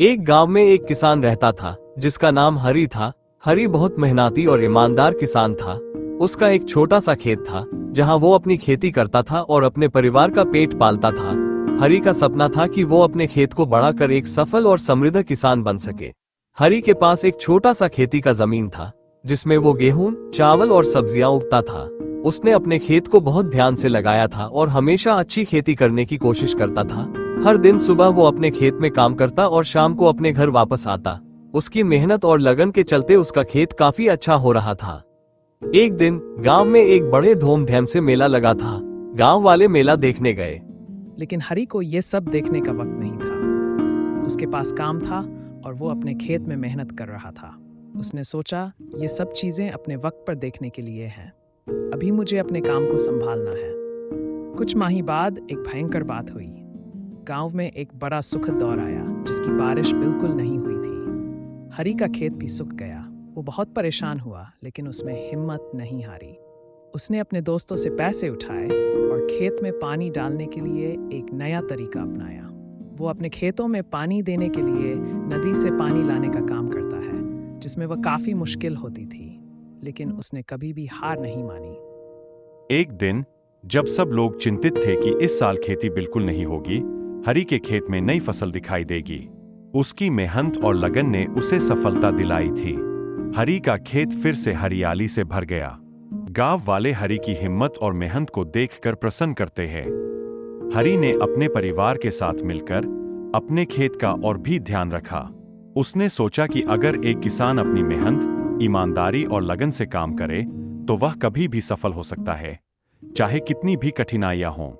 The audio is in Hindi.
एक गांव में एक किसान रहता था जिसका नाम हरी था। हरी बहुत मेहनती और ईमानदार किसान था। उसका एक छोटा सा खेत था जहां वो अपनी खेती करता था और अपने परिवार का पेट पालता था। हरी का सपना था कि वो अपने खेत को बढ़ाकर एक सफल और समृद्ध किसान बन सके। हरी के पास एक छोटा सा खेती का जमीन था जिसमें वो गेहूं, चावल और सब्जियां उगता था। उसने अपने खेत को बहुत ध्यान से लगाया था और हमेशा अच्छी खेती करने की कोशिश करता था। हर दिन सुबह वो अपने खेत में काम करता और शाम को अपने घर वापस आता। उसकी मेहनत और लगन के चलते उसका खेत काफी अच्छा हो रहा था। एक दिन गांव में एक बड़े धूमधाम से मेला लगा था। गांव वाले मेला देखने गए। लेकिन हरी को ये सब देखने का वक्त नहीं था। उसके पास काम था और वो अपने खेत में मेहनत कर रहा था। उसने सोचा, ये सब चीजें अपने वक्त पर देखने के लिए हैं। अभी मुझे अपने काम को संभालना है। कुछ माह बाद एक भयंकर बात हुई। गांव में एक बड़ा सुखद दौर आया जिसकी बारिश बिल्कुल नहीं हुई थी। हरी का खेत भी सूख गया। वो बहुत परेशान हुआ, लेकिन उसमें हिम्मत नहीं हारी। उसने अपने दोस्तों से पैसे उठाए और खेत में पानी डालने के लिए एक नया तरीका अपनाया। वो अपने खेतों में पानी देने के लिए नदी से पानी लाने का काम करता है, जिसमें वह काफी मुश्किल होती थी, लेकिन उसने कभी भी हार नहीं मानी। एक दिन जब सब लोग चिंतित थे कि इस साल खेती बिल्कुल नहीं होगी, हरी के खेत में नई फसल दिखाई देगी। उसकी मेहनत और लगन ने उसे सफलता दिलाई थी। हरी का खेत फिर से हरियाली से भर गया। गांव वाले हरी की हिम्मत और मेहनत को देखकर प्रसन्न करते हैं। हरी ने अपने परिवार के साथ मिलकर अपने खेत का और भी ध्यान रखा। उसने सोचा कि अगर एक किसान अपनी मेहनत, ईमानदारी और लगन से काम करे तो वह कभी भी सफल हो सकता है, चाहे कितनी भी कठिनाइयां हों।